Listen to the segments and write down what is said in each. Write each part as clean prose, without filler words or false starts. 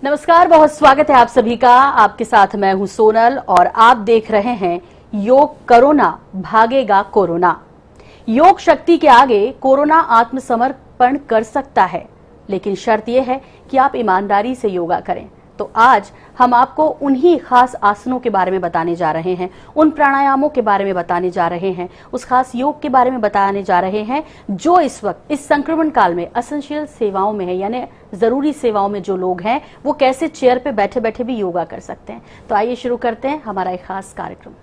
नमस्कार, बहुत स्वागत है आप सभी का। आपके साथ मैं हूं सोनल और आप देख रहे हैं योग करो ना, भागेगा कोरोना। योग शक्ति के आगे कोरोना आत्मसमर्पण कर सकता है, लेकिन शर्त यह है कि आप ईमानदारी से योगा करें। तो आज हम आपको उन्हीं खास आसनों के बारे में बताने जा रहे हैं, उन प्राणायामों के बारे में बताने जा रहे हैं, उस खास योग के बारे में बताने जा रहे हैं जो इस वक्त इस संक्रमण काल में एसेंशियल सेवाओं में है, यानी जरूरी सेवाओं में जो लोग हैं वो कैसे चेयर पे बैठे बैठे भी योगा कर सकते हैं। तो आइए शुरू करते हैं हमारा एक खास कार्यक्रम।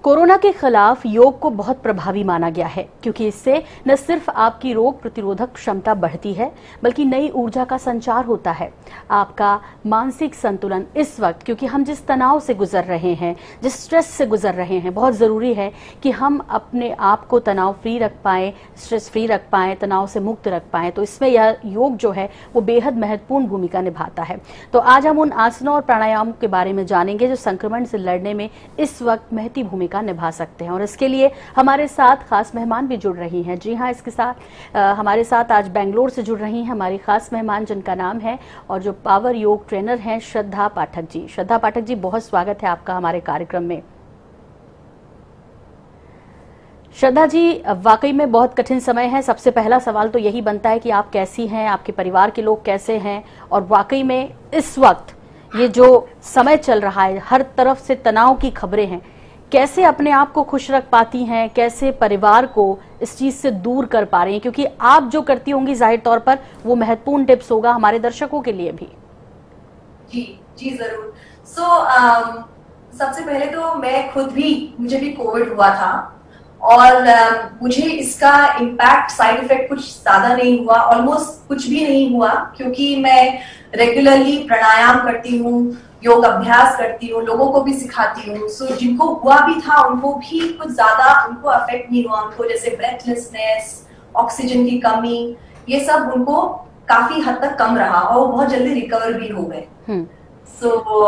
कोरोना के खिलाफ योग को बहुत प्रभावी माना गया है, क्योंकि इससे न सिर्फ आपकी रोग प्रतिरोधक क्षमता बढ़ती है बल्कि नई ऊर्जा का संचार होता है। आपका मानसिक संतुलन इस वक्त, क्योंकि हम जिस तनाव से गुजर रहे हैं, जिस स्ट्रेस से गुजर रहे हैं, बहुत जरूरी है कि हम अपने आप को तनाव फ्री रख पाएं, स्ट्रेस फ्री रख पाएं, तनाव से मुक्त रख पाएं। तो इसमें यह योग जो है वो बेहद महत्वपूर्ण भूमिका निभाता है। तो आज हम उन आसनों और प्राणायामों के बारे में जानेंगे जो संक्रमण से लड़ने में इस वक्त महती भूमिका निभा सकते हैं। और इसके लिए हमारे साथ खास मेहमान भी जुड़ रही हैं। जी हाँ, इसके साथ हमारे साथ आज बेंगलोर से जुड़ रही हैं हमारी खास मेहमान, जिनका नाम है और जो पावर योग ट्रेनर हैं श्रद्धा पाठक जी। श्रद्धा पाठक जी, बहुत स्वागत है आपका हमारे कार्यक्रम में। श्रद्धा जी, वाकई में बहुत कठिन समय है। सबसे पहला सवाल तो यही बनता है कि आप कैसी हैं, आपके परिवार के लोग कैसे हैं, और वाकई में इस वक्त ये जो समय चल रहा है, हर तरफ से तनाव की खबरें हैं, कैसे अपने आप को खुश रख पाती हैं, कैसे परिवार को इस चीज से दूर कर पा रही हैं? क्योंकि आप जो करती होंगी जाहिर तौर पर वो महत्वपूर्ण टिप्स होगा हमारे दर्शकों के लिए भी। जी जरूर। सबसे पहले तो मुझे भी कोविड हुआ था और मुझे इसका इम्पैक्ट, साइड इफेक्ट कुछ ज्यादा नहीं हुआ, ऑलमोस्ट कुछ भी नहीं हुआ, क्योंकि मैं रेगुलरली प्राणायाम करती हूँ, योग अभ्यास करती हूँ, लोगों को भी सिखाती हूँ। सो जिनको हुआ भी था उनको भी कुछ ज्यादा उनको अफेक्ट नहीं हुआ। उनको जैसे ब्रेथलेसनेस, ऑक्सीजन की कमी, ये सब उनको काफी हद तक कम रहा और वो बहुत जल्दी रिकवर भी हो गए। सो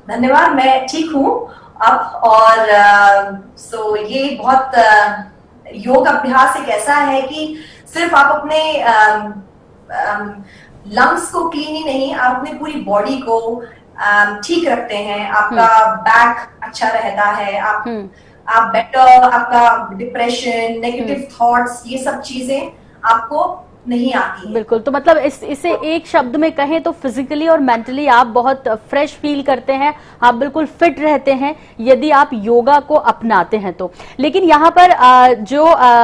धन्यवाद, मैं ठीक हूँ अब। और ये बहुत योग अभ्यास एक ऐसा है कि सिर्फ आप अपने लंग्स को क्लीन ही नहीं, आप अपनी पूरी बॉडी को ठीक रखते हैं। आपका बैक अच्छा रहता है, आप बेटर, आपका डिप्रेशन, नेगेटिव थॉट्स, ये सब चीजें आपको नहीं आती है। बिल्कुल। तो मतलब इसे एक शब्द में कहें तो फिजिकली और मेंटली आप बहुत फ्रेश फील करते हैं, आप बिल्कुल फिट रहते हैं यदि आप योगा को अपनाते हैं तो। लेकिन यहाँ पर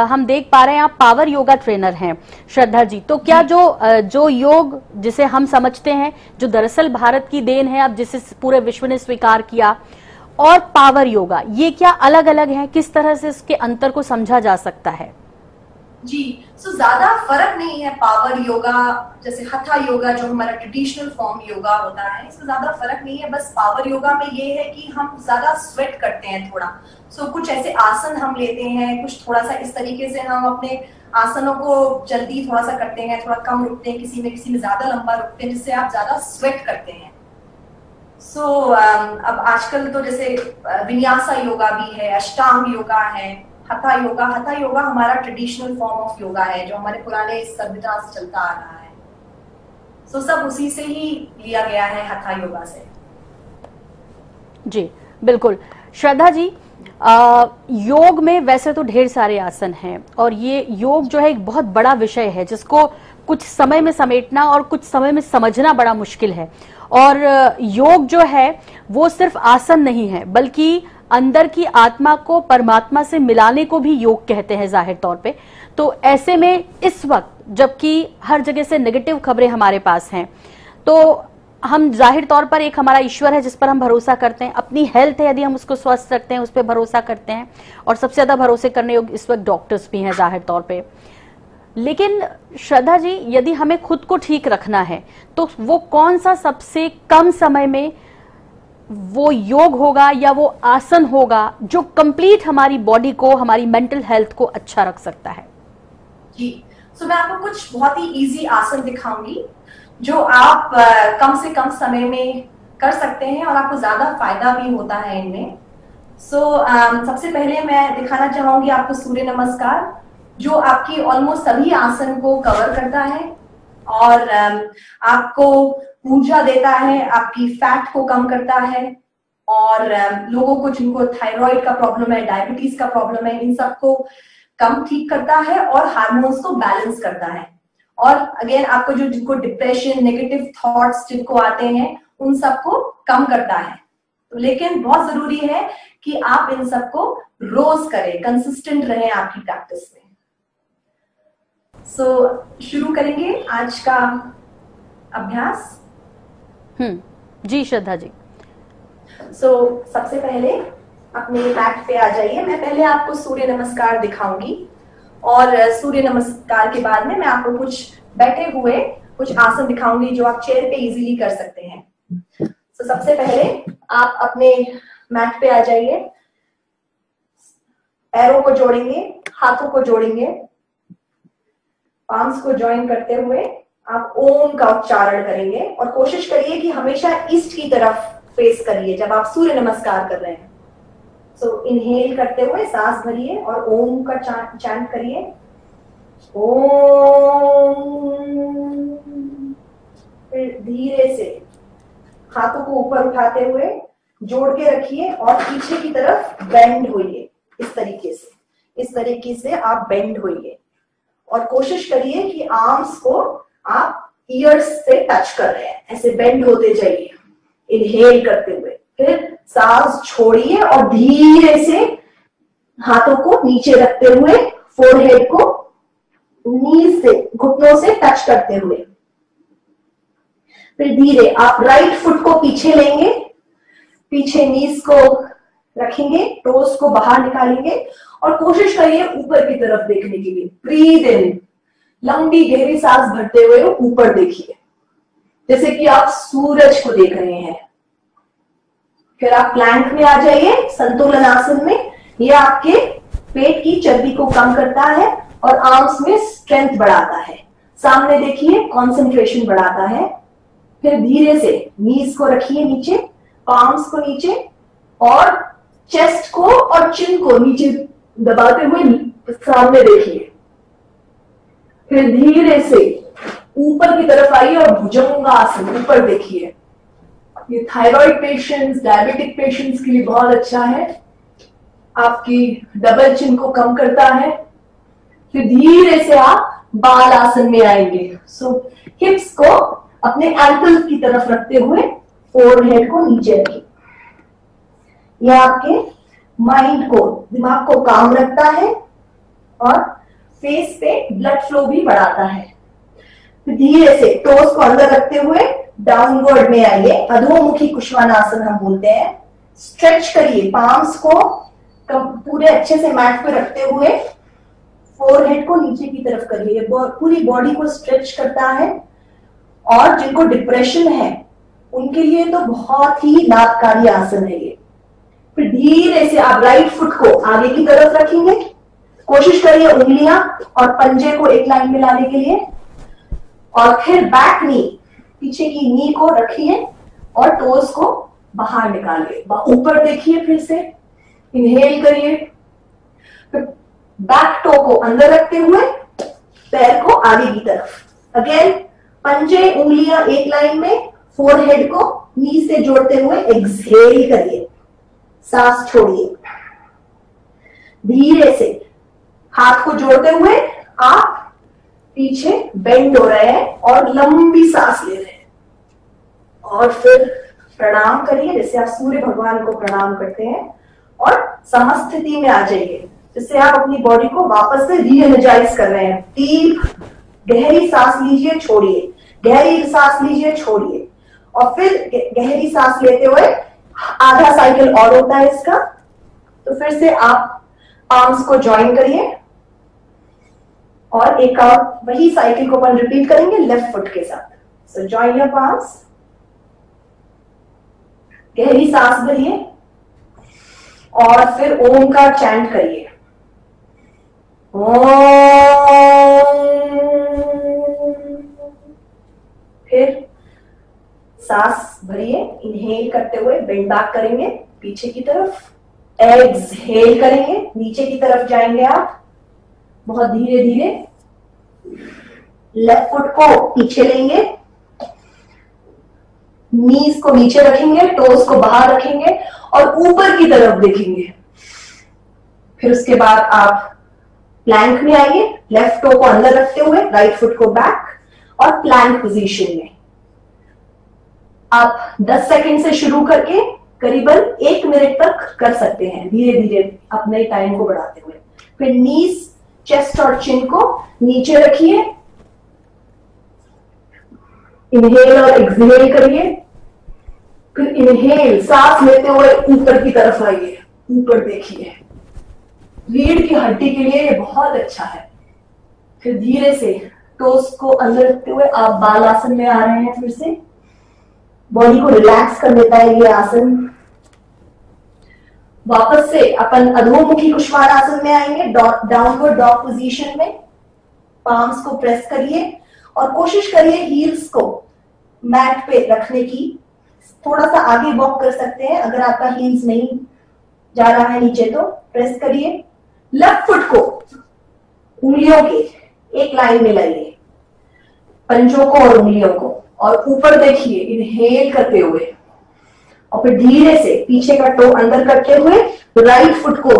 हम देख पा रहे हैं आप पावर योगा ट्रेनर हैं श्रद्धा जी। तो क्या जो योग जिसे हम समझते हैं, जो दरअसल भारत की देन है, अब जिसे पूरे विश्व ने स्वीकार किया, और पावर योगा, ये क्या अलग अलग है? किस तरह से इसके अंतर को समझा जा सकता है? जी, ज्यादा फर्क नहीं है। पावर योगा जैसे हथा योगा जो हमारा ट्रेडिशनल फॉर्म योगा होता है, इसमें ज्यादा फर्क नहीं है। बस पावर योगा में ये है कि हम ज्यादा स्वेट करते हैं थोड़ा। कुछ ऐसे आसन हम लेते हैं, कुछ थोड़ा सा इस तरीके से हम अपने आसनों को जल्दी थोड़ा सा करते हैं, थोड़ा कम रुकते हैं, किसी में ज्यादा लंबा रुकते हैं, जिससे आप ज्यादा स्वेट करते हैं। अब आजकल तो जैसे विन्यासा योगा भी है, अष्टांग योगा है, हथा योगा हमारा ट्रेडिशनल फॉर्म ऑफ योगा है जो हमारे पुराने सभ्यता से चलता आ रहा है। सब उसी से ही लिया गया है, हथा योगा से। जी बिल्कुल। श्रद्धा जी, योग में वैसे तो ढेर सारे आसन हैं और ये योग जो है एक बहुत बड़ा विषय है जिसको कुछ समय में समेटना और कुछ समय में समझना बड़ा मुश्किल है। और योग जो है वो सिर्फ आसन नहीं है, बल्कि अंदर की आत्मा को परमात्मा से मिलाने को भी योग कहते हैं जाहिर तौर पे। तो ऐसे में इस वक्त जबकि हर जगह से नेगेटिव खबरें हमारे पास हैं, तो हम जाहिर तौर पर एक हमारा ईश्वर है जिस पर हम भरोसा करते हैं, अपनी हेल्थ है यदि हम उसको स्वस्थ रखते हैं उस पर भरोसा करते हैं, और सबसे ज्यादा भरोसे करने योग्य इस वक्त डॉक्टर्स भी हैं जाहिर तौर पे। लेकिन श्रद्धा जी, यदि हमें खुद को ठीक रखना है तो वो कौन सा सबसे कम समय में वो योग होगा या वो आसन होगा जो कंप्लीट हमारी बॉडी को, हमारी मेंटल हेल्थ को अच्छा रख सकता है? जी, सो मैं आपको कुछ बहुत ही इजी आसन दिखाऊंगी जो आप कम से कम समय में कर सकते हैं और आपको ज्यादा फायदा भी होता है इनमें। सबसे पहले मैं दिखाना चाहूंगी आपको सूर्य नमस्कार, जो आपकी ऑलमोस्ट सभी आसन को कवर करता है और आपको ऊर्जा देता है, आपकी फैट को कम करता है और लोगों को जिनको थायराइड का प्रॉब्लम है, डायबिटीज का प्रॉब्लम है, इन सबको कम ठीक करता है और हार्मोन्स को बैलेंस करता है। और अगेन आपको जो जिनको डिप्रेशन, नेगेटिव थॉट्स जिनको आते हैं, उन सबको कम करता है। तो लेकिन बहुत जरूरी है कि आप इन सबको रोज करें, कंसिस्टेंट रहें आपकी प्रैक्टिस में। शुरू करेंगे आज का अभ्यास। जी श्रद्धा जी। सबसे पहले अपने मैट पे आ जाइए। मैं पहले आपको सूर्य नमस्कार दिखाऊंगी और सूर्य नमस्कार के बाद में मैं आपको कुछ बैठे हुए कुछ आसन दिखाऊंगी जो आप चेयर पे इजीली कर सकते हैं। सबसे पहले आप अपने मैट पे आ जाइए, पैरों को जोड़ेंगे, हाथों को जोड़ेंगे, पाम्स को ज्वाइन करते हुए आप ओम का उच्चारण करेंगे और कोशिश करिए कि हमेशा ईस्ट की तरफ फेस करिए जब आप सूर्य नमस्कार कर रहे हैं। इनहेल करते हुए सांस भरिए और ओम का चैंट करिए, ओम। फिर धीरे से हाथों को ऊपर उठाते हुए जोड़ के रखिए और पीछे की तरफ बेंड होइए। इस तरीके से आप बेंड होइए और कोशिश करिए कि आर्म्स को आप ईयर्स से टच कर रहे हैं, ऐसे बेंड होते जाइए इनहेल करते हुए। फिर सांस छोड़िए और धीरे से हाथों को नीचे रखते हुए फोरहेड को नीज से, घुटनों से टच करते हुए। फिर धीरे आप राइट फुट को पीछे लेंगे, पीछे नीज को रखेंगे, टोस को बाहर निकालेंगे और कोशिश करिए ऊपर की तरफ देखने के लिए। ब्रीद इन, लंबी गहरी सांस भरते हुए ऊपर देखिए जैसे कि आप सूरज को देख रहे हैं। फिर आप प्लैंक में आ जाइए, संतुलन आसन में। यह आपके पेट की चर्बी को कम करता है और आर्म्स में स्ट्रेंथ बढ़ाता है। सामने देखिए, कंसंट्रेशन बढ़ाता है। फिर धीरे से नीज को रखिए नीचे, पाम्स को नीचे और चेस्ट को और चिन को नीचे दबाते हुए सामने देखिए। फिर धीरे से ऊपर की तरफ आइए और भुजंगासन, ऊपर देखिए। ये थायराइड पेशेंट्स, डायबिटिक पेशेंट्स के लिए बहुत अच्छा है, आपकी डबल चिन को कम करता है। फिर धीरे से आप बाल आसन में आएंगे। हिप्स को अपने एंकल की तरफ रखते हुए फोरहेड को नीचे रखिए। यह आपके माइंड को, दिमाग को काम रखता है और फेस पे ब्लड फ्लो भी बढ़ाता है। फिर धीरे से टोस को अंदर रखते हुए डाउनवर्ड में आइए, अधोमुखी कुशवानासन हम बोलते हैं। स्ट्रेच करिए, पाम्स को पूरे अच्छे से मैट पे रखते हुए फोरहेड को नीचे की तरफ करिए। पूरी बॉडी को स्ट्रेच करता है और जिनको डिप्रेशन है उनके लिए तो बहुत ही लाभकारी आसन है ये। फिर धीरे से आप राइट फुट को आगे की तरफ रखेंगे, कोशिश करिए उंगलियां और पंजे को एक लाइन में लाने के लिए। और फिर बैक नी, पीछे की नी को रखिए और टोस को बाहर निकालिए, ऊपर देखिए। फिर से इनहेल करिए, फिर बैक टो को अंदर रखते हुए पैर को आगे की तरफ। अगेन पंजे उंगलियां एक लाइन में, फोरहेड को नी से जोड़ते हुए एक्सहेल करिए, सांस छोड़िए। धीरे से हाथ को जोड़ते हुए आप पीछे बेंड हो रहे हैं और लंबी सांस ले रहे हैं। और फिर प्रणाम करिए जैसे आप सूर्य भगवान को प्रणाम करते हैं और समस्थिति में आ जाइए, जिससे आप अपनी बॉडी को वापस से रीएनर्जाइज कर रहे हैं। डीप गहरी सांस लीजिए, छोड़िए, गहरी सांस लीजिए, छोड़िए और फिर गहरी सांस लेते हुए आधा साइकिल और होता है इसका। तो फिर से आप आर्म्स को ज्वाइन करिए और एक और वही साइकिल को अपन रिपीट करेंगे लेफ्ट फुट के साथ। सो ज्वाइन योर पाम्स, गहरी सांस भरिए और फिर ओम का चैंट करिए। ओम सांस भरिए, इनहेल करते हुए बेंड बैक करेंगे पीछे की तरफ, एक्सहेल करेंगे, नीचे की तरफ जाएंगे आप बहुत धीरे धीरे। लेफ्ट फुट को पीछे लेंगे, नीज को नीचे रखेंगे, टोस को बाहर रखेंगे और ऊपर की तरफ देखेंगे। फिर उसके बाद आप प्लैंक में आइए, लेफ्ट टो को अंदर रखते हुए, राइट फुट को बैक और प्लैंक पोजीशन में। आप 10 सेकंड से शुरू करके करीबन 1 मिनट तक कर सकते हैं, धीरे धीरे अपने टाइम को बढ़ाते हुए। फिर नीज, चेस्ट और चिन को नीचे रखिए, इनहेल और एक्सहेल करिए। फिर इनहेल, सांस लेते हुए ऊपर की तरफ आइए, ऊपर देखिए। रीढ़ की हड्डी के लिए ये बहुत अच्छा है। फिर धीरे से टोस को अंदर रखते हुए आप बाल आसन में आ रहे हैं। फिर से बॉडी को रिलैक्स कर लेता है ये आसन। वापस से अपन अधोमुखी कुशवाहासन में आएंगे, डाउनवर्ड डॉग पोजीशन में। पाम्स को प्रेस करिए और कोशिश करिए हील्स को मैट पे रखने की। थोड़ा सा आगे वॉक कर सकते हैं, अगर आपका हील्स नहीं जा रहा है नीचे तो प्रेस करिए। लेफ्ट फुट को उंगलियों के एक लाइन में लाइए, पंजों को और उंगलियों को, और ऊपर देखिए इनहेल करते हुए, और फिर धीरे से पीछे का टो अंदर करते हुए राइट फुट को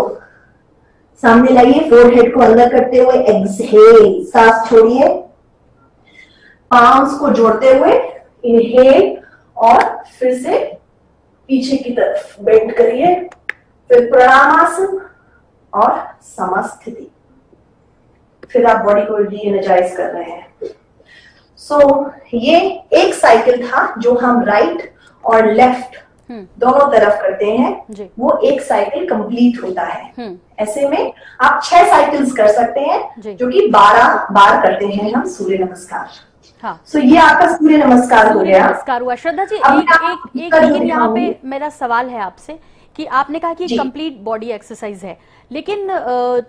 सामने लाइए, फोरहेड को अंदर करते हुए एक्सहेल, सांस छोड़िए। पाम्स को जोड़ते हुए इनहेल और फिर से पीछे की तरफ बेंड करिए। फिर प्रणामासन और समस्थिति। फिर आप बॉडी को री एनर्जाइज कर रहे हैं। ये एक साइकिल था जो हम राइट और लेफ्ट दोनों तरफ करते हैं, वो एक साइकिल कंप्लीट होता है। ऐसे में आप 6 साइकिल्स कर सकते हैं, जो कि 12 बार करते हैं हम सूर्य नमस्कार। हाँ। ये आपका सूर्य नमस्कार हो गया। नमस्कार हुआ। श्रद्धा जी, एक लेकिन यहाँ पे मेरा सवाल है आपसे कि आपने कहा कि कंप्लीट बॉडी एक्सरसाइज है, लेकिन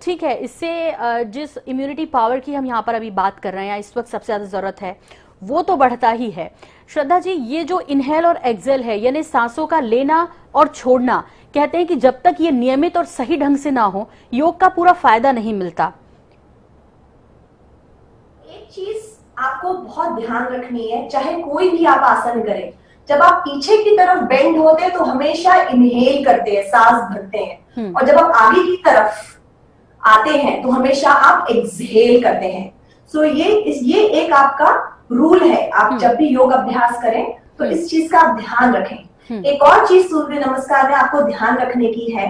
ठीक है, इससे जिस इम्यूनिटी पावर की हम यहाँ पर अभी बात कर रहे हैं, इस वक्त सबसे ज्यादा जरूरत है, वो तो बढ़ता ही है। श्रद्धा जी, ये जो इनहेल और एक्सेल है, यानी सांसों का लेना और छोड़ना, कहते हैं कि जब तक ये नियमित और सही ढंग से ना हो, योग का पूरा फायदा नहीं मिलता। एक चीज आपको बहुत ध्यान रखनी है, चाहे कोई भी आप आसन करें, जब आप पीछे की तरफ बेंड होते हैं तो हमेशा इनहेल करते हैं, सांस भरते हैं, और जब आप आगे की तरफ आते हैं तो हमेशा आप एक्सहेल करते हैं। ये एक आपका रूल है। आप जब भी योग अभ्यास करें तो इस चीज का आप ध्यान रखें। एक और चीज सूर्य नमस्कार में आपको ध्यान रखने की है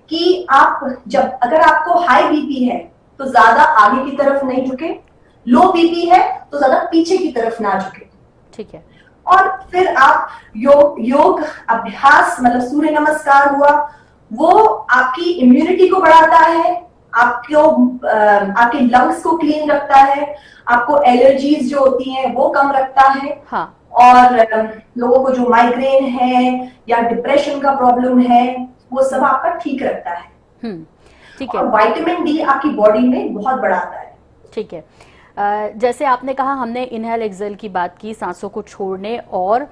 कि आप जब, अगर आपको हाई बीपी है तो ज्यादा आगे की तरफ नहीं झुके, लो बीपी है तो ज्यादा पीछे की तरफ ना झुके। ठीक है। और फिर आप योग अभ्यास, मतलब सूर्य नमस्कार हुआ, वो आपकी इम्यूनिटी को बढ़ाता है, आपके लंग्स को क्लीन रखता है, आपको एलर्जीज जो होती हैं वो कम रखता है। हाँ। और लोगों को जो माइग्रेन है या डिप्रेशन का प्रॉब्लम है, वो सब आपका ठीक रखता है। ठीक है। और विटामिन डी आपकी बॉडी में बहुत बढ़ाता है। ठीक है। जैसे आपने कहा, हमने इनहेल एक्सेल की बात की, सांसों को छोड़ने और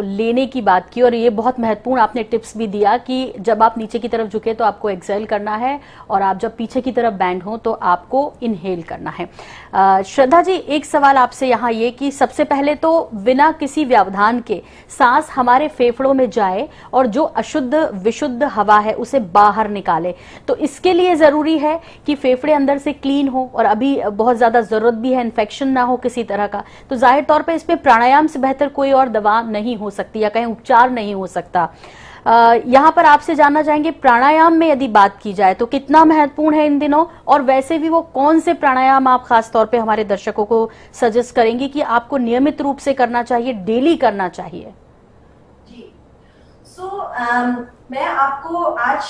लेने की बात की, और ये बहुत महत्वपूर्ण आपने टिप्स भी दिया कि जब आप नीचे की तरफ झुके तो आपको एक्सेल करना है, और आप जब पीछे की तरफ बैंड हो तो आपको इनहेल करना है। श्रद्धा जी, एक सवाल आपसे यहाँ ये कि सबसे पहले तो बिना किसी व्यवधान के सांस हमारे फेफड़ों में जाए और जो अशुद्ध विशुद्ध हवा है उसे बाहर निकाले, तो इसके लिए जरूरी है कि फेफड़े अंदर से क्लीन हो, और अभी बहुत ज्यादा जरूरत भी है, इन्फेक्शन ना हो किसी तरह का, तो जाहिर तौर पे इसमें प्राणायाम से बेहतर कोई और दवा नहीं हो सकती या कहीं उपचार नहीं हो सकता। यहाँ पर आपसे जानना चाहेंगे, प्राणायाम में यदि बात की जाए तो कितना महत्वपूर्ण है इन दिनों, और वैसे भी वो कौन से प्राणायाम आप खास तौर पे हमारे दर्शकों को सजेस्ट करेंगे कि आपको नियमित रूप से करना चाहिए, डेली करना चाहिए? जी, मैं आपको आज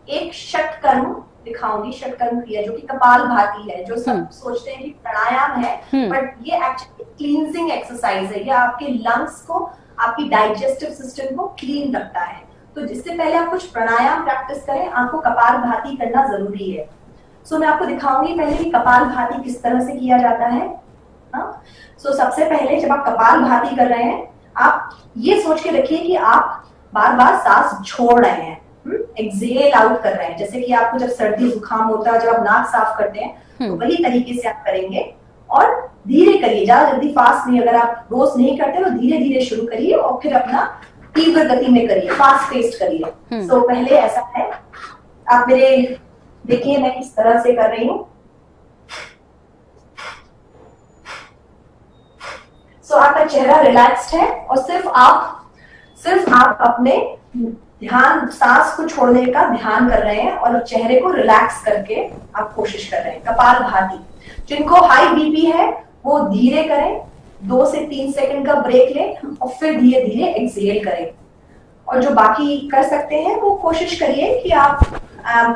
एक षटकर्म दिखाऊंगी, षटकर्म क्रिया, जो कि कपाल भाती है, जो सब सोचते हैं कि प्राणायाम है, बट ये एक्चुअली क्लींजिंग एक्सरसाइज है। ये आपके लंग्स को, आपकी डाइजेस्टिव सिस्टम को क्लीन रखता है। तो जिससे पहले आप कुछ प्राणायाम प्रैक्टिस करें, आपको कपाल भाती करना जरूरी है। मैं आपको दिखाऊंगी पहले कि कपाल भाती किस तरह से किया जाता है। सबसे पहले जब आप कपाल भाती कर रहे हैं, आप ये सोच के रखिए कि आप बार बार सांस छोड़ रहे हैं, एक्सहेल आउट कर रहे हैं। जैसे कि आपको जब सर्दी जुकाम होता है, जब आप नाक साफ करते हैं, तो वही तरीके से आप करेंगे। और धीरे करिए, ज्यादा जल्दी फास्ट नहीं। अगर आप रोज नहीं करते तो धीरे धीरे शुरू करिए और फिर अपना तीव्र गति में करिए, फास्ट पेस्ट करिए। सो पहले ऐसा है, आप मेरे देखिए मैं किस तरह से कर रही हूँ। सो आपका चेहरा रिलैक्स्ड है और सिर्फ आप अपने ध्यान, सांस को छोड़ने का ध्यान कर रहे हैं और चेहरे को रिलैक्स करके आप कोशिश कर रहे हैं। कपालभाति, जिनको हाई बीपी है वो धीरे करें, 2 से 3 सेकंड का ब्रेक लें और फिर धीरे धीरे एक्सहेल करें। और जो बाकी कर सकते हैं वो कोशिश करिए कि आप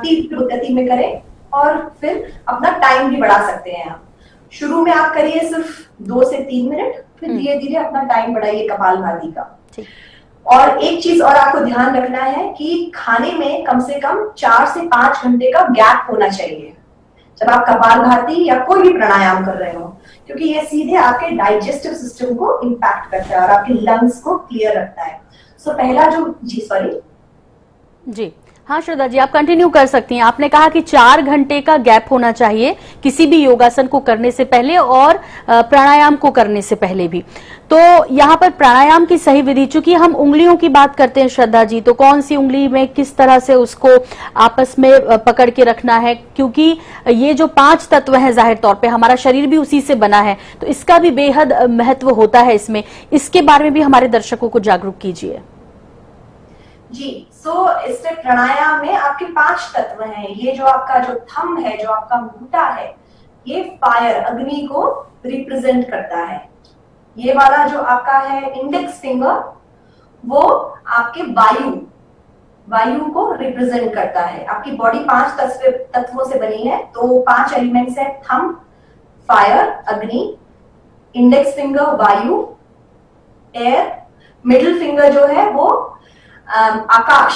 तीव्र गति में करें और फिर अपना टाइम भी बढ़ा सकते हैं। आप शुरू में आप करिए सिर्फ 2 से 3 मिनट, फिर धीरे धीरे अपना टाइम बढ़ाइए कपालभाति का। और एक चीज और आपको ध्यान रखना है कि खाने में कम से कम 4 से 5 घंटे का गैप होना चाहिए जब आप कपालभाति या कोई भी प्राणायाम कर रहे हो, क्योंकि ये सीधे आपके डाइजेस्टिव सिस्टम को इम्पैक्ट करता है और आपके लंग्स को क्लियर रखता है। सो पहला जो जी हाँ श्रद्धा जी, आप कंटिन्यू कर सकती हैं। आपने कहा कि 4 घंटे का गैप होना चाहिए किसी भी योगासन को करने से पहले और प्राणायाम को करने से पहले भी। तो यहाँ पर प्राणायाम की सही विधि, चूंकि हम उंगलियों की बात करते हैं श्रद्धा जी, तो कौन सी उंगली में किस तरह से उसको आपस में पकड़ के रखना है, क्योंकि ये जो 5 तत्व हैं जाहिर तौर पे हमारा शरीर भी उसी से बना है, तो इसका भी बेहद महत्व होता है इसमें। इसके बारे में भी हमारे दर्शकों को जागरूक कीजिए। जी, इस प्राणायाम में आपके 5 तत्व हैं। ये जो आपका जो थंब है, जो आपका अंगूठा है, ये फायर, अग्नि को रिप्रेजेंट करता है। ये वाला जो आपका है इंडेक्स फिंगर, वो आपके वायु को रिप्रेजेंट करता है। आपकी बॉडी 5 तत्वों से बनी है, तो 5 एलिमेंट्स है, थंब फायर, अग्नि, इंडेक्स फिंगर वायु, एयर, मिडिल फिंगर जो है वो आकाश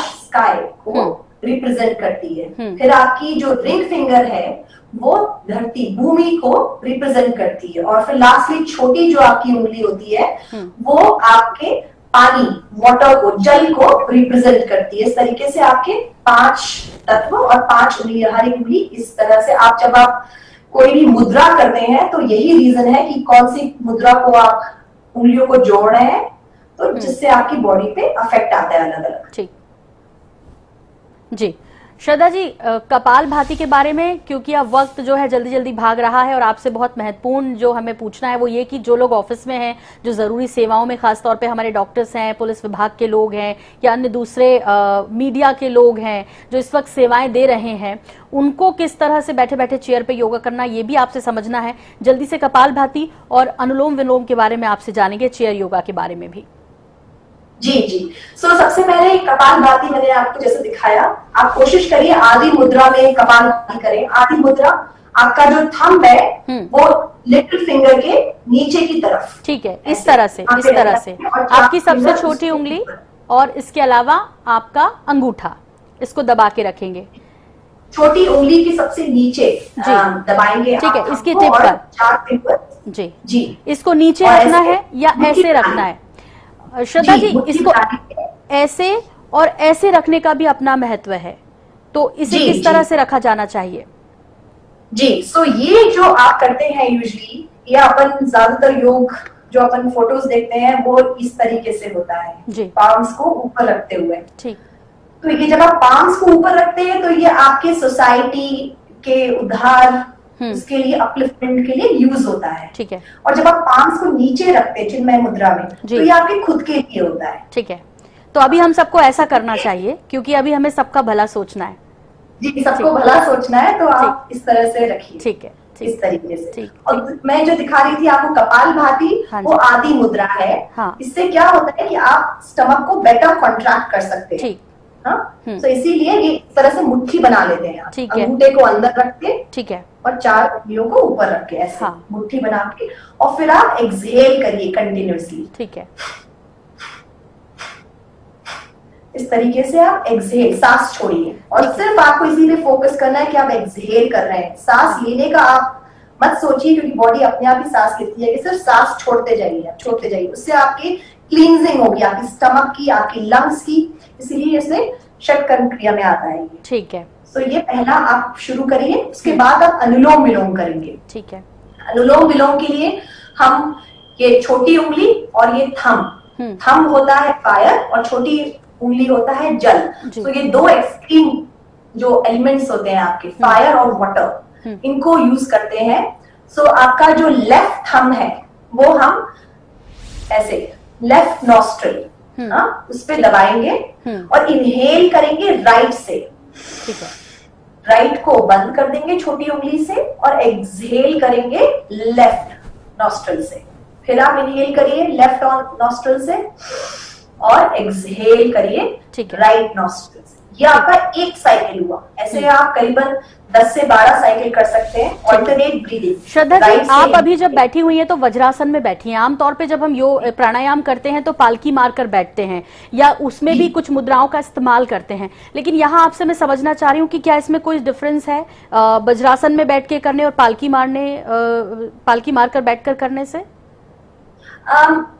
स्काई को रिप्रेजेंट करती है। फिर आपकी जो रिंग फिंगर है वो धरती, भूमि को रिप्रेजेंट करती है। और फिर लास्टली छोटी जो आपकी उंगली होती है वो आपके पानी, वाटर को, जल को रिप्रेजेंट करती है। इस तरीके से आपके 5 तत्व और 5 उंगली, हर एक उंगली इस तरह से जब आप कोई भी मुद्रा करते हैं तो यही रीजन है कि कौन सी मुद्रा को आप उंगलियों को जोड़ रहे हैं, तो जिससे आपकी बॉडी पे अफेक्ट आता है अलग अलग। ठीक जी श्रद्धा जी, कपालभाति के बारे में, क्योंकि अब वक्त जो है जल्दी जल्दी भाग रहा है और आपसे बहुत महत्वपूर्ण जो हमें पूछना है वो ये कि जो लोग ऑफिस में हैं, जो जरूरी सेवाओं में, खासतौर पे हमारे डॉक्टर्स हैं, पुलिस विभाग के लोग हैं या अन्य दूसरे मीडिया के लोग हैं जो इस वक्त सेवाएं दे रहे हैं, उनको किस तरह से बैठे बैठे चेयर पे योगा करना, ये भी आपसे समझना है। जल्दी से कपालभाति और अनुलोम विलोम के बारे में आपसे जानेंगे, चेयर योगा के बारे में भी। जी। सबसे पहले कपालभाति मैंने आपको जैसे दिखाया, आप कोशिश करिए आदि मुद्रा में कपालभाति करें। आदि मुद्रा, आपका जो थंब है वो लिटिल फिंगर के नीचे की तरफ, ठीक है, इस तरह से आपकी सबसे छोटी उंगली और इसके अलावा आपका अंगूठा, इसको दबा के रखेंगे। छोटी उंगली की सबसे नीचे दबाएंगे, ठीक है, इसकी टिप पर 4 फिंगर जी, इसको नीचे रखना है या ऐसे रखना है श्रद्धा जी? इसको ऐसे और ऐसे रखने का भी अपना महत्व है, तो इसे किस तरह से रखा जाना चाहिए? जी, ये जो आप करते हैं यूजुअली, ये अपन ज्यादातर योग जो अपन फोटोज देखते हैं वो इस तरीके से होता है, पाम्स को ऊपर रखते हुए। ठीक, तो ये जब आप पाम्स को ऊपर रखते हैं तो ये आपके सोसाइटी के उद्धार, उसके लिए, अपलिफ्टमेंट के लिए यूज होता है। ठीक है। और जब आप पाम्स को नीचे रखते हैं चिन्मय मुद्रा में, तो ये आपके खुद के लिए होता है। ठीक है, तो अभी हम सबको ऐसा करना चाहिए, क्योंकि अभी हमें सबका भला सोचना है। जी, सबको भला सोचना है, तो आप इस तरह से रखिए। ठीक है, इस तरीके से। और मैं जो दिखा रही थी आपको कपालभाति, वो आदि मुद्रा है। इससे क्या होता है कि आप स्टमक को बेटर कॉन्ट्रैक्ट कर सकते हैं। तो इसीलिए ये इस तरह से मुट्ठी बना लेते हैं। अंगूठे को अंदर रख के, ठीक है, और 4 उंगलियों को ऊपर रख के ऐसे मुट्ठी बना के, और फिर आप एक्सहेल करिए कंटिन्यूअसली। ठीक है, इस तरीके से आप एक्सहेल, सांस छोड़िए और सिर्फ आपको इसीलिए फोकस करना है कि आप एक्सहेल कर रहे हैं। सांस लेने का आप मत सोचिए, क्योंकि बॉडी अपने आप ही सांस लेती है, कि सिर्फ सांस छोड़ते जाइए, उससे आपकी क्लींजिंग होगी, आपकी स्टमक की, आपकी लंग्स की, इसीलिए इसे षटकर्म क्रिया में आता है ये। ठीक है। तो ये पहला आप शुरू करिए, उसके बाद आप अनुलोम विलोम करेंगे। ठीक है। अनुलोम विलोम के लिए हम ये छोटी उंगली और ये थंब होता है फायर और छोटी उंगली होता है जल। तो ये दो एक्सट्रीम जो एलिमेंट्स होते हैं आपके, फायर और वाटर, इनको यूज करते हैं। सो आपका जो लेफ्ट थंब है वो हम ऐसे लेफ्ट नॉस्ट्रिल उस पे दबाएंगे और इनहेल करेंगे राइट से। ठीक है। राइट को बंद कर देंगे छोटी उंगली से और एक्सहेल करेंगे लेफ्ट नॉस्ट्रिल से। फिर आप इनहेल करिए लेफ्ट नॉस्ट्रिल से और एक्सहेल करिए राइट नॉस्ट्रिल से। ये आपका एक साइकिल हुआ। ऐसे आप करीबन 10 से 12 साइकिल कर सकते हैं ऑल्टरनेट ब्रीदिंग। श्रद्धा जी, आप अभी जब बैठी हुई हैं तो वज्रासन में बैठी हैं। आमतौर पे जब हम प्राणायाम करते हैं तो पालकी मारकर बैठते हैं या उसमें भी कुछ मुद्राओं का इस्तेमाल करते हैं, लेकिन यहाँ आपसे मैं समझना चाह रही हूँ कि क्या इसमें कोई डिफरेंस है वज्रासन में बैठ के करने और पालकी मारकर बैठकर करने से?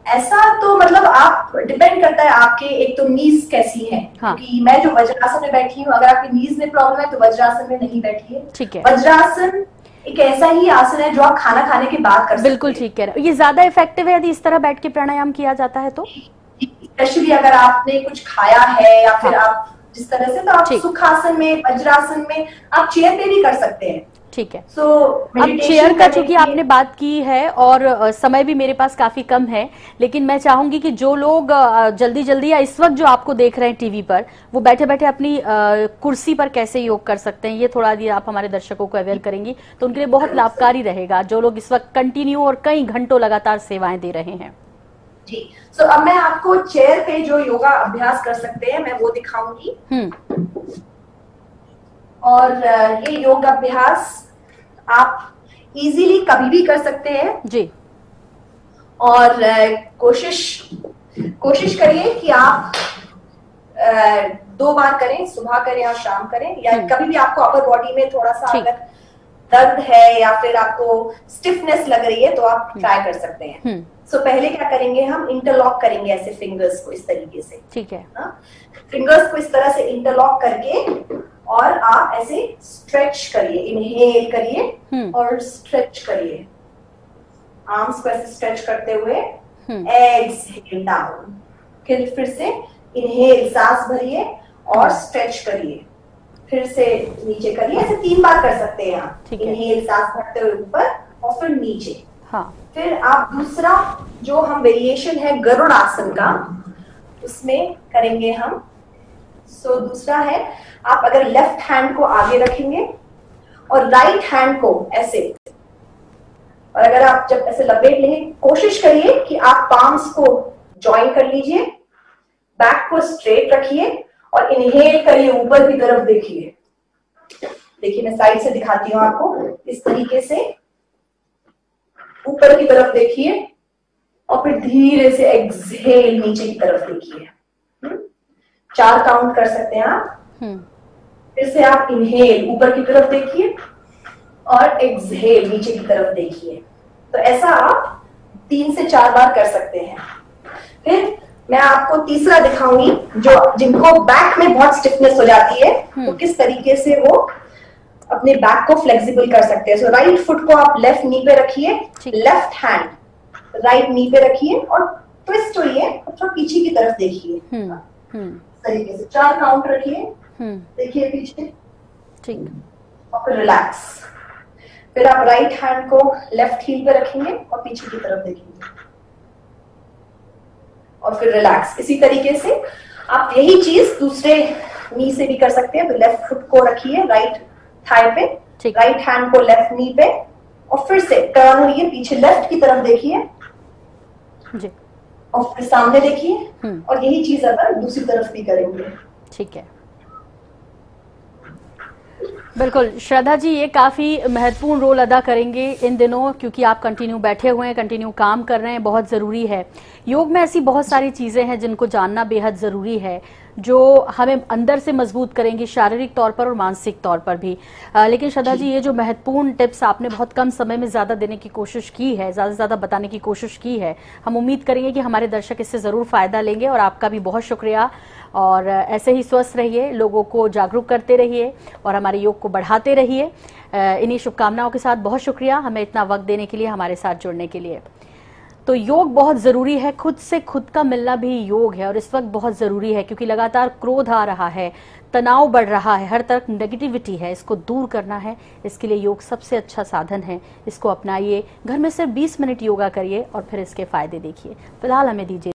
ऐसा तो मतलब आप डिपेंड करता है आपके एक तो नीज कैसी है। हाँ। क्योंकि मैं जो वज्रासन में बैठी हूँ, अगर आपकी नीज में प्रॉब्लम है तो वज्रासन में नहीं बैठिए। ठीक है। वज्रासन एक ऐसा ही आसन है जो आप खाना खाने के बाद कर सकते हैं। बिल्कुल ठीक कह रहे हो। ये ज्यादा इफेक्टिव है यदि इस तरह बैठ के प्राणायाम किया जाता है तो? स्पेशली अगर आपने कुछ खाया है या फिर आप जिस तरह से, तो आप सुखासन में, वज्रासन में आप चेयर पे भी कर सकते हैं। ठीक है। अब चेयर का चूंकि आपने बात की है और समय भी मेरे पास काफी कम है, लेकिन मैं चाहूंगी कि जो लोग जल्दी जल्दी या इस वक्त जो आपको देख रहे हैं टीवी पर, वो बैठे बैठे अपनी कुर्सी पर कैसे योग कर सकते हैं, ये थोड़ा यदि आप हमारे दर्शकों को अवेयर करेंगी तो उनके लिए बहुत लाभकारी रहेगा, जो लोग इस वक्त कंटिन्यू और कई घंटों लगातार सेवाएं दे रहे हैं। जी, तो अब मैं आपको चेयर पे जो योगा अभ्यास कर सकते हैं मैं वो दिखाऊंगी। और ये योग अभ्यास आप इजीली कभी भी कर सकते हैं जी। और कोशिश करिए कि आप 2 बार करें, सुबह करें और शाम करें, या कभी भी आपको अपर बॉडी में थोड़ा सा अगर दर्द है या फिर आपको स्टिफनेस लग रही है तो आप ट्राई कर सकते हैं। सो पहले क्या करेंगे, हम इंटरलॉक करेंगे ऐसे फिंगर्स को इस तरीके से। ठीक है। फिंगर्स को इस तरह से इंटरलॉक करके और आप ऐसे स्ट्रेच करिए, इनहेल करिए और स्ट्रेच करिए, आर्म्स को ऐसे स्ट्रेच करते हुए एक्सहेल डाउन। फिर से इनहेल, सांस भरिए और स्ट्रेच करिए, फिर से नीचे करिए। ऐसे 3 बार कर सकते हैं आप। इनहेल, सांस भरते हुए ऊपर और फिर नीचे। हाँ। फिर आप दूसरा जो हम वेरिएशन है गरुड़ आसन का, उसमें करेंगे हम। दूसरा है, आप अगर लेफ्ट हैंड को आगे रखेंगे और राइट हैंड को ऐसे, और अगर आप जब ऐसे लपेट लेंगे, कोशिश करिए कि आप पाम्स को जॉइन कर लीजिए, बैक को स्ट्रेट रखिए और इनहेल करिए, ऊपर की तरफ देखिए। देखिए मैं साइड से दिखाती हूँ आपको, इस तरीके से ऊपर की तरफ देखिए और फिर धीरे से एक्सहेल नीचे की तरफ देखिए। 4 काउंट कर सकते हैं आप। फिर से आप इनहेल, ऊपर की तरफ देखिए और एक्सहेल, नीचे की तरफ देखिए। तो ऐसा आप 3 से 4 बार कर सकते हैं। फिर मैं आपको तीसरा दिखाऊंगी, जो जिनको बैक में बहुत स्टिफनेस हो जाती है तो किस तरीके से वो अपने बैक को फ्लेक्सिबल कर सकते हैं। सो राइट फुट को आप लेफ्ट नी पे रखिए, लेफ्ट हैंड राइट नी पे रखिए और ट्विस्ट होइए और थोड़ा पीछे की तरफ देखिए। तरीके से 4 काउंट रखिए, देखिए पीछे, ठीक, और फिर रिलैक्स। फिर आप राइट हैंड को लेफ्ट हील पे रखेंगे और पीछे की तरफ देखेंगे और फिर रिलैक्स। इसी तरीके से आप यही चीज दूसरे नी से भी कर सकते हैं। तो लेफ्ट फुट को रखिए राइट थाई पे, राइट हैंड को लेफ्ट नी पे और फिर से टर्न होइए, पीछे लेफ्ट की तरफ देखिए और फिर सामने देखिए और यही चीज अगर दूसरी तरफ भी करेंगे। ठीक है, बिल्कुल श्रद्धा जी, ये काफी महत्वपूर्ण रोल अदा करेंगे इन दिनों, क्योंकि आप कंटिन्यू बैठे हुए हैं, कंटिन्यू काम कर रहे हैं, बहुत जरूरी है। योग में ऐसी बहुत सारी चीजें हैं जिनको जानना बेहद जरूरी है। जो हमें अंदर से मजबूत करेंगी, शारीरिक तौर पर और मानसिक तौर पर भी। लेकिन श्रद्धा जी, ये जो महत्वपूर्ण टिप्स आपने बहुत कम समय में ज्यादा देने की कोशिश की है, ज्यादा से ज्यादा बताने की कोशिश की है, हम उम्मीद करेंगे कि हमारे दर्शक इससे जरूर फायदा लेंगे। और आपका भी बहुत शुक्रिया, और ऐसे ही स्वस्थ रहिए, लोगों को जागरूक करते रहिए और हमारे योग को बढ़ाते रहिए। इन्हीं शुभकामनाओं के साथ बहुत शुक्रिया हमें इतना वक्त देने के लिए, हमारे साथ जुड़ने के लिए। तो योग बहुत जरूरी है, खुद से खुद का मिलना भी योग है और इस वक्त बहुत जरूरी है, क्योंकि लगातार क्रोध आ रहा है, तनाव बढ़ रहा है, हर तरफ नेगेटिविटी है, इसको दूर करना है। इसके लिए योग सबसे अच्छा साधन है, इसको अपनाइए। घर में सिर्फ 20 मिनट योगा करिए और फिर इसके फायदे देखिए। फिलहाल हमें दीजिए।